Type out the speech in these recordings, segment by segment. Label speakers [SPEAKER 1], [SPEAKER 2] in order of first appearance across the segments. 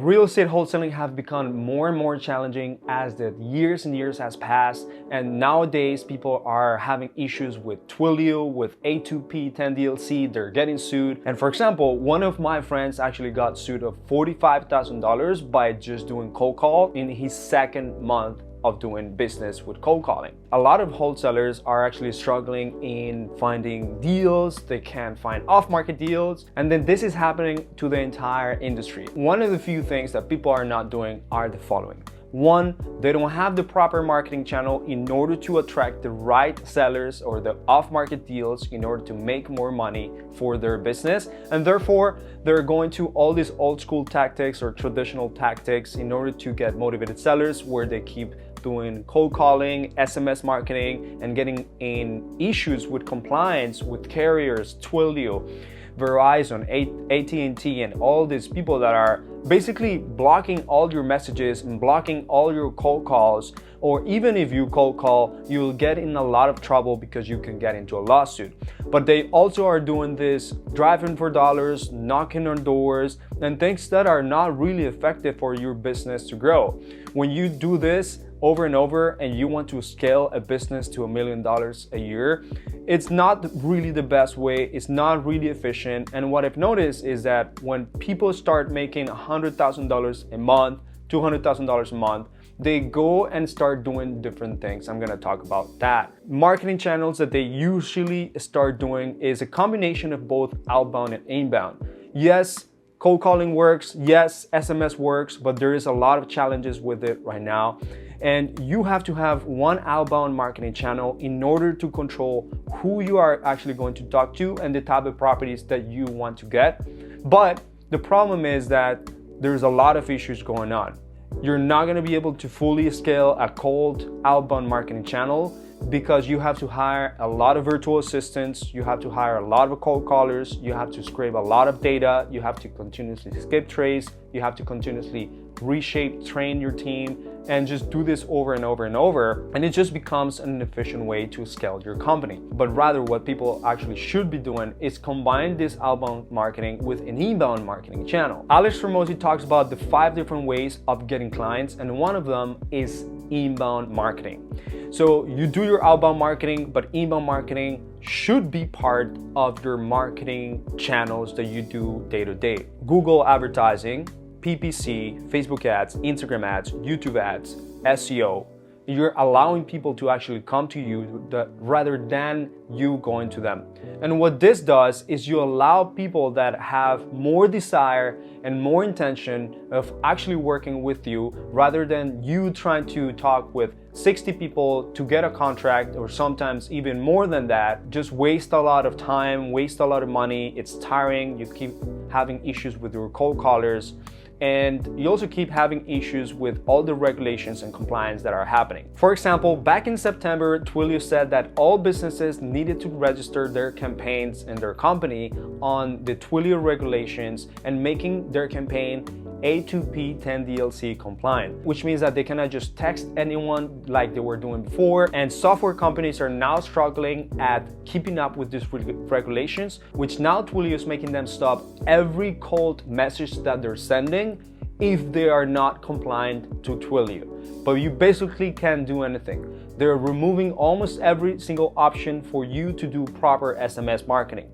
[SPEAKER 1] real estate wholesaling have become more and more challenging as the years and years has passed, and nowadays people are having issues with Twilio, with A2P 10DLC, they're getting sued. And for example, one of my friends actually got sued of $45,000 by just doing cold call in his second month of doing business with cold calling. A lot of wholesalers are actually struggling in finding deals, they can't find off-market deals, and then this is happening to the entire industry. One of the few things that people are not doing are the following. One, they don't have the proper marketing channel in order to attract the right sellers or the off-market deals in order to make more money for their business, and therefore they're going to all these old school tactics or traditional tactics in order to get motivated sellers, where they keep doing cold calling, SMS marketing, and getting in issues with compliance with carriers, Twilio, Verizon, AT&T, and all these people that are basically blocking all your messages and blocking all your cold calls. Or even if you cold call, you'll get in a lot of trouble because you can get into a lawsuit. But they also are doing this driving for dollars, knocking on doors, and things that are not really effective for your business to grow. When you do this over and over and you want to scale a business to $1 million a year, it's not really the best way, it's not really efficient. And what I've noticed is that when people start making $100,000 a month, $200,000 a month, they go and start doing different things. I'm gonna talk about that. Marketing channels that they usually start doing is a combination of both outbound and inbound. Yes, cold calling works, yes, SMS works, but there is a lot of challenges with it right now. And you have to have one outbound marketing channel in order to control who you are actually going to talk to and the type of properties that you want to get. But the problem is that there's a lot of issues going on. You're not going to be able to fully scale a cold outbound marketing channel because you have to hire a lot of virtual assistants, you have to hire a lot of cold callers, you have to scrape a lot of data, you have to continuously skip trace, you have to continuously reshape, train your team, and just do this over and over and over, and it just becomes an inefficient way to scale your company. But rather, what people actually should be doing is combine this outbound marketing with an inbound marketing channel. Alex Hormozi talks about the 5 different ways of getting clients, and one of them is inbound marketing. So you do your outbound marketing, but inbound marketing should be part of your marketing channels that you do day to day. Google advertising, PPC, Facebook ads, Instagram ads, YouTube ads, SEO. You're allowing people to actually come to you rather than you going to them. And what this does is you allow people that have more desire and more intention of actually working with you rather than you trying to talk with 60 people to get a contract, or sometimes even more than that. Just waste a lot of time, waste a lot of money. It's tiring. You keep having issues with your cold callers. And you also keep having issues with all the regulations and compliance that are happening. For example, back in September, Twilio said that all businesses needed to register their campaigns and their company on the Twilio regulations and making their campaign A2P 10DLC compliant, which means that they cannot just text anyone like they were doing before. And software companies are now struggling at keeping up with these regulations, which now Twilio is making them stop every cold message that they're sending if they are not compliant to Twilio. But you basically can't do anything. They're removing almost every single option for you to do proper SMS marketing.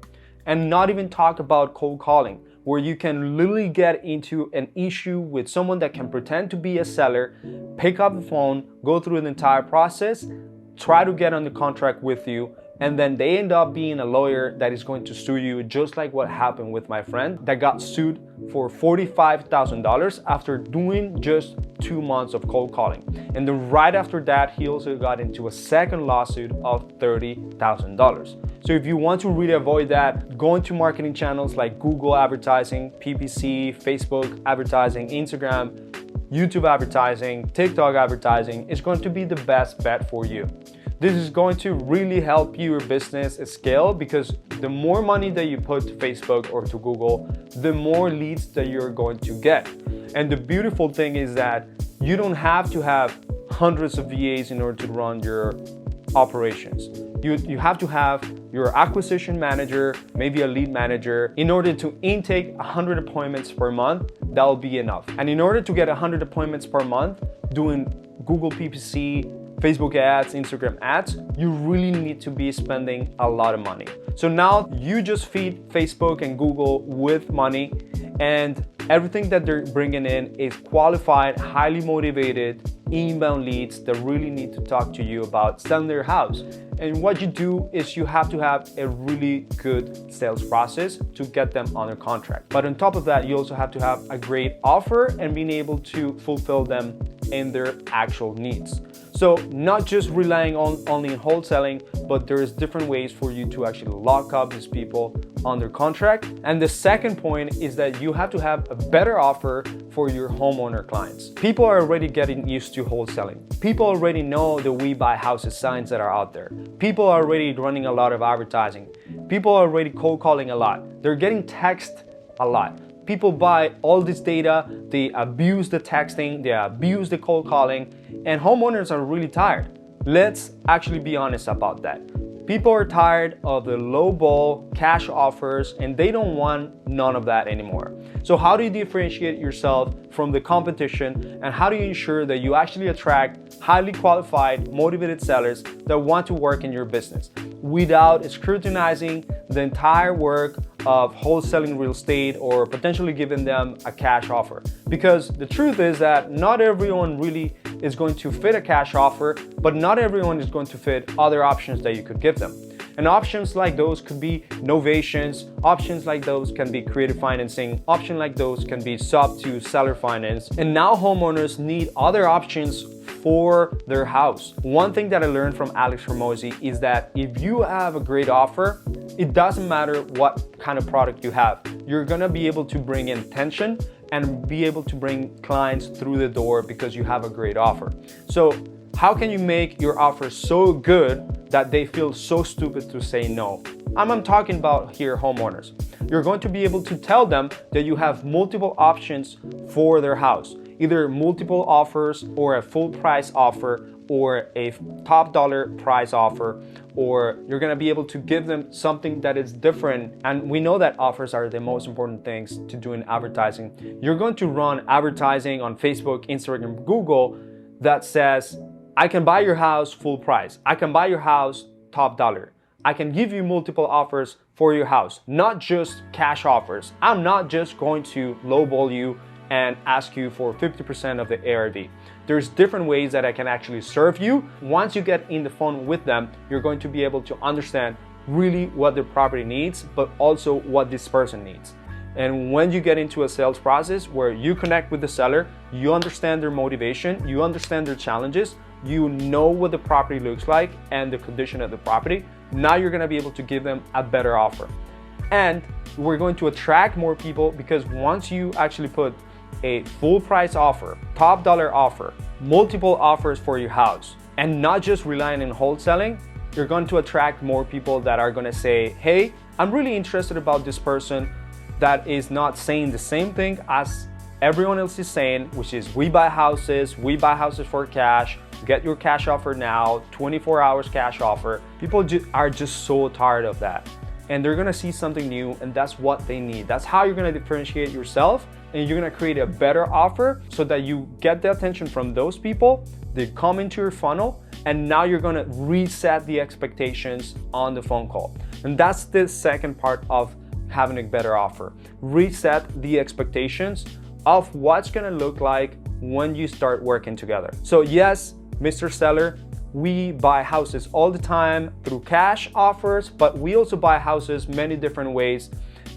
[SPEAKER 1] And not even talk about cold calling, where you can literally get into an issue with someone that can pretend to be a seller, pick up the phone, go through the entire process, try to get on the contract with you, and then they end up being a lawyer that is going to sue you, just like what happened with my friend that got sued for $45,000 after doing just 2 months of cold calling. And then right after that, he also got into a second lawsuit of $30,000. So if you want to really avoid that, go into marketing channels like Google advertising, PPC, Facebook advertising, Instagram, YouTube advertising, TikTok advertising is going to be the best bet for you. This is going to really help your business scale, because the more money that you put to Facebook or to Google, the more leads that you're going to get. And the beautiful thing is that you don't have to have hundreds of VAs in order to run your operations. You have to have your acquisition manager, maybe a lead manager. In order to intake 100 appointments per month, that will be enough. And in order to get 100 appointments per month, doing Google PPC, Facebook ads, Instagram ads, you really need to be spending a lot of money. So now you just feed Facebook and Google with money, and everything that they're bringing in is qualified, highly motivated inbound leads that really need to talk to you about selling their house. And what you do is you have to have a really good sales process to get them under contract. But on top of that, you also have to have a great offer and being able to fulfill them in their actual needs. So not just relying on only wholesaling, but there's different ways for you to actually lock up these people under contract. And the second point is that you have to have a better offer for your homeowner clients. People are already getting used to wholesaling. People already know the We Buy Houses signs that are out there. People are already running a lot of advertising. People are already cold calling a lot. They're getting text a lot. People buy all this data, they abuse the texting, they abuse the cold calling, and homeowners are really tired. Let's actually be honest about that. People are tired of the low ball cash offers and they don't want none of that anymore. So how do you differentiate yourself from the competition, and how do you ensure that you actually attract highly qualified, motivated sellers that want to work in your business without scrutinizing the entire work of wholesaling real estate or potentially giving them a cash offer? Because the truth is that not everyone really is going to fit a cash offer, but not everyone is going to fit other options that you could give them. And options like those could be novations, options like those can be creative financing, options like those can be sub to seller finance. And now homeowners need other options for their house. One thing that I learned from Alex Hormozi is that if you have a great offer, it doesn't matter what kind of product you have. You're gonna be able to bring in attention and be able to bring clients through the door because you have a great offer. So how can you make your offer so good that they feel so stupid to say no? I'm talking about here homeowners. You're going to be able to tell them that you have multiple options for their house, either multiple offers or a full price offer or a top dollar price offer, or you're gonna be able to give them something that is different. And we know that offers are the most important things to do in advertising. You're going to run advertising on Facebook, Instagram, Google that says, I can buy your house full price. I can buy your house top dollar. I can give you multiple offers for your house, not just cash offers. I'm not just going to lowball you and ask you for 50% of the ARV. There's different ways that I can actually serve you. Once you get in the phone with them, you're going to be able to understand really what the property needs, but also what this person needs. And when you get into a sales process where you connect with the seller, you understand their motivation, you understand their challenges, you know what the property looks like and the condition of the property, now you're gonna be able to give them a better offer. And we're going to attract more people because once you actually put a full price offer, top dollar offer, multiple offers for your house, and not just relying on wholesaling, you're going to attract more people that are gonna say, hey, I'm really interested about this person that is not saying the same thing as everyone else is saying, which is we buy houses for cash, get your cash offer now, 24 hours cash offer. People are just so tired of that. And they're gonna see something new, and that's what they need. That's how you're gonna differentiate yourself, and you're gonna create a better offer so that you get the attention from those people, they come into your funnel, and now you're gonna reset the expectations on the phone call. And that's the second part of having a better offer. Reset the expectations of what's gonna look like when you start working together. So yes, Mr. Seller, we buy houses all the time through cash offers, but we also buy houses many different ways.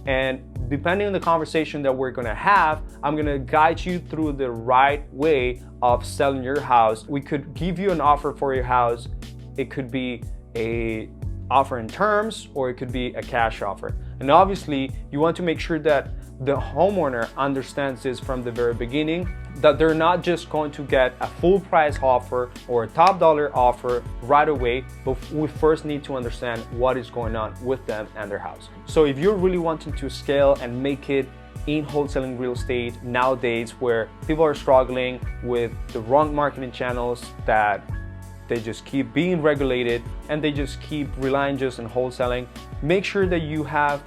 [SPEAKER 1] And depending on the conversation that we're gonna have, I'm gonna guide you through the right way of selling your house. We could give you an offer for your house. It could be a offer in terms, or it could be a cash offer. And obviously, you want to make sure that the homeowner understands this from the very beginning, that they're not just going to get a full price offer or a top dollar offer right away, but we first need to understand what is going on with them and their house. So if you're really wanting to scale and make it in wholesaling real estate nowadays, where people are struggling with the wrong marketing channels, that they just keep being regulated, and they just keep relying just on wholesaling. Make sure that you have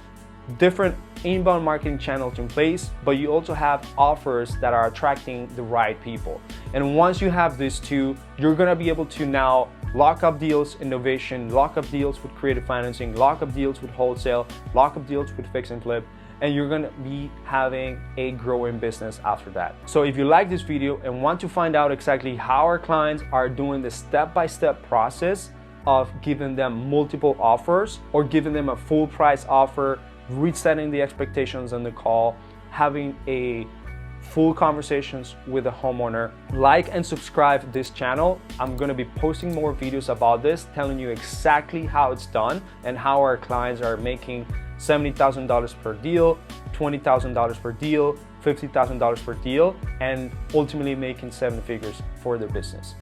[SPEAKER 1] different inbound marketing channels in place, but you also have offers that are attracting the right people. And once you have these two, you're gonna be able to now lock up deals, innovation, lock up deals with creative financing, lock up deals with wholesale, lock up deals with fix and flip, and you're gonna be having a growing business after that. So if you like this video and want to find out exactly how our clients are doing the step-by-step process of giving them multiple offers or giving them a full price offer, resetting the expectations on the call, having a full conversations with the homeowner, like and subscribe this channel. I'm gonna be posting more videos about this, telling you exactly how it's done and how our clients are making $70,000 per deal, $20,000 per deal, $50,000 per deal, and ultimately making 7 figures for their business.